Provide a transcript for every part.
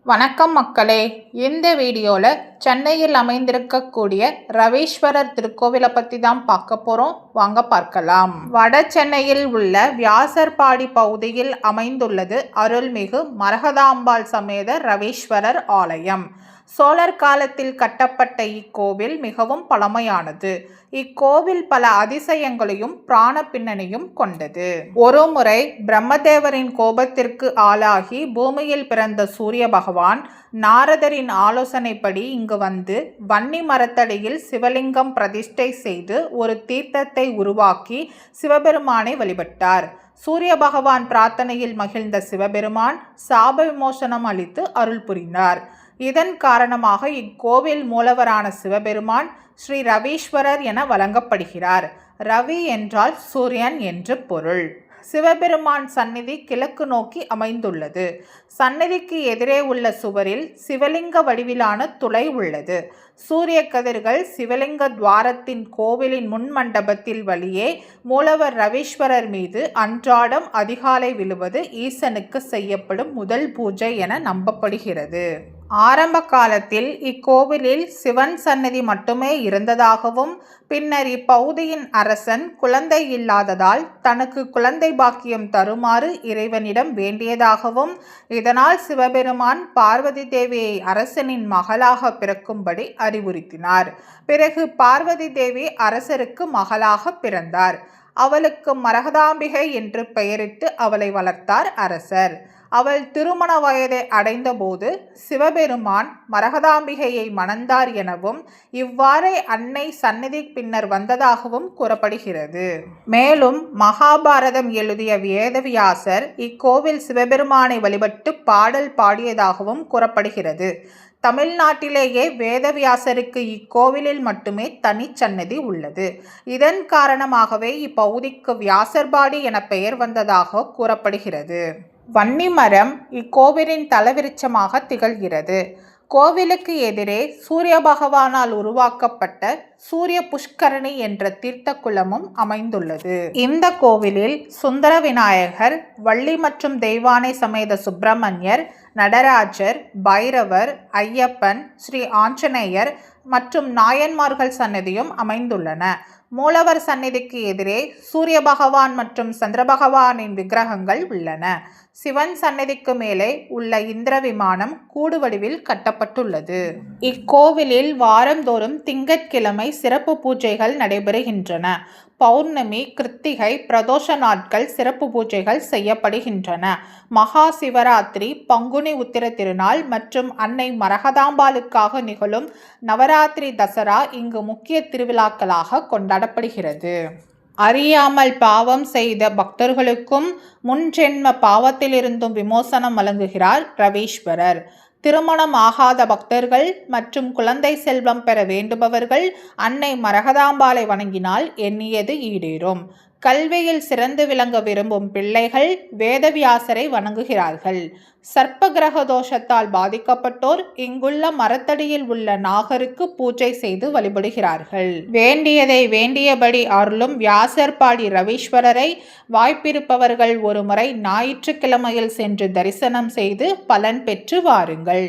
வணக்கம் மக்களே, இந்த வீடியோவில் சென்னையில் அமைந்திருக்கக்கூடிய ரவீஸ்வரர் திருக்கோவிலை பற்றி தான் பார்க்க போகிறோம். வாங்க பார்க்கலாம். வட சென்னையில் உள்ள வியாசர்பாடி பகுதியில் அமைந்துள்ளது அருள்மிகு மரகதாம்பாள் சமேத ரவீஸ்வரர் ஆலயம். சோழர் காலத்தில் கட்டப்பட்ட இக்கோவில் மிகவும் பழமையானது. இக்கோவில் பல அதிசயங்களையும் பிராண பின்னணியும் கொண்டது. ஒருமுறை பிரம்மதேவரின் கோபத்திற்கு ஆளாகி பூமியில் பிறந்த சூரிய பகவான் நாரதரின் ஆலோசனைப்படி இங்கு வந்து வன்னி மரத்தடியில் சிவலிங்கம் பிரதிஷ்டை செய்து ஒரு தீர்த்தத்தை உருவாக்கி சிவபெருமானை வழிபட்டார். சூரிய பகவான் பிரார்த்தனையில் மகிழ்ந்த சிவபெருமான் சாப விமோசனம் அளித்து அருள் புரிந்தார். இதன் காரணமாக இக்கோவில் மூலவரான சிவபெருமான் ஸ்ரீ ரவீஸ்வரர் என வழங்கப்படுகிறார். ரவி என்றால் சூரியன் என்று பொருள். சிவபெருமான் சந்நிதி கிழக்கு நோக்கி அமைந்துள்ளது. சந்நிதிக்கு எதிரே உள்ள சுவரில் சிவலிங்க வடிவிலான துளை உள்ளது. சூரிய கதிர்கள் சிவலிங்க துவாரத்தின் கோவிலின் முன் மண்டபத்தில் வழியே மூலவர் ரவீஸ்வரர் மீது அன்றாடம் அதிகாலை விழுவது ஈசனுக்கு செய்யப்படும் முதல் பூஜை என நம்பப்படுகிறது. ஆரம்ப காலத்தில் இக்கோவிலில் சிவன் சன்னதி மட்டுமே இருந்ததாகவும் பின்னர் இப்பகுதியின் அரசன் குழந்தை இல்லாததால் தனக்கு குழந்தை பாக்கியம் தருமாறு இறைவனிடம் வேண்டியதாகவும் இதனால் சிவபெருமான் பார்வதி தேவியை அரசனின் மகளாக பிறக்கும்படி அறிவுறுத்தினார். பிறகு பார்வதி தேவி அரசருக்கு மகளாக பிறந்தார். அவளுக்கு மரகதாம்பிகை என்று பெயரிட்டு அவளை வளர்த்தார் அரசர். அவள் திருமண வயதை அடைந்தபோது சிவபெருமான் மரகதாம்பிகையை மணந்தார் எனவும் இவ்வாறே அன்னை சந்நிதி பின்னர் வந்ததாகவும் கூறப்படுகிறது. மேலும் மகாபாரதம் எழுதிய வேதவியாசர் இக்கோவில் சிவபெருமானை வழிபட்டு பாடல் பாடியதாகவும் கூறப்படுகிறது. தமிழ்நாட்டிலேயே வேதவியாசருக்கு இக்கோவிலில் மட்டுமே தனிச்சன்னதி உள்ளது. இதன் காரணமாகவே இப்பகுதிக்கு வியாசர்பாடி என பெயர் வந்ததாக கூறப்படுகிறது. வன்னி மரம் இக்கோவிலின் தலவிருட்சமாக திகழ்கிறது. கோவிலுக்கு எதிரே சூரிய பகவானால் உருவாக்கப்பட்ட சூரிய புஷ்கரணி என்ற தீர்த்த குளமும் அமைந்துள்ளது. இந்த கோவிலில் சுந்தர விநாயகர், வள்ளி மற்றும் தெய்வானை சமேத சுப்பிரமணியர், நடராஜர், பைரவர், ஐயப்பன், ஸ்ரீ ஆஞ்சநேயர் மற்றும் நாயன்மார்கள் சன்னதியும் அமைந்துள்ளன. மூலவர் சந்நிதிக்கு எதிரே சூரிய பகவான் மற்றும் சந்திர பகவானின் விக்கிரகங்கள் உள்ளன. சிவன் சந்நிதிக்கு மேலே உள்ள இந்திர விமானம் கூடு வடிவில் கட்டப்பட்டுள்ளது. இக்கோவிலில் வாரந்தோறும் திங்கட்கிழமை சிறப்பு பூஜைகள் நடைபெறுகின்றன. பௌர்ணமி, கிருத்திகை, பிரதோஷ நாட்கள் சிறப்பு பூஜைகள் செய்யப்படுகின்றன. மகா சிவராத்திரி, பங்குனி உத்திர திருநாள் மற்றும் அன்னை மரகதாம்பாளுக்காக நிகழும் நவராத்திரி, தசரா இங்கு முக்கிய திருவிழாக்களாக கொண்டாடப்படுகிறது. அறியாமல் பாவம் செய்த பக்தர்களுக்கும் முன்ஜென்ம பாவத்திலிருந்தும் விமோசனம் வழங்குகிறார் ரவீஸ்வரர். திருமணம் ஆகாத பக்தர்கள் மற்றும் குழந்தை செல்வம் பெற வேண்டுபவர்கள் அன்னை மரகதாம்பாளை வணங்கினால் எண்ணியது ஈடேறும். கல்வியில் சிறந்து விளங்க விரும்பும் பிள்ளைகள் வேதவியாசரை வணங்குகிறார்கள். சர்ப்ப கிரக தோஷத்தால் பாதிக்கப்பட்டோர் இங்குள்ள மரத்தடியில் உள்ள நாகருக்கு பூஜை செய்து வழிபடுகிறார்கள். வேண்டியதை வேண்டியபடி அருளும் வியாசர்பாடி ரவீஸ்வரரை வாய்ப்பிருப்பவர்கள் ஒருமுறை ஞாயிற்றுக்கிழமையில் சென்று தரிசனம் செய்து பலன் பெற்று வாருங்கள்.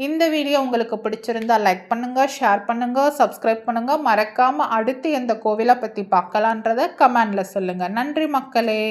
இந்த வீடியோ உங்களுக்கு பிடிச்சிருந்தா லைக் பண்ணுங்க, ஷேர் பண்ணுங்க, சப்ஸ்கிரைப் பண்ணுங்க. மறக்காம அடுத்து எந்த கோவிலை பற்றி பார்க்கலான்றத கமெண்ட்ல சொல்லுங்க. நன்றி மக்களே.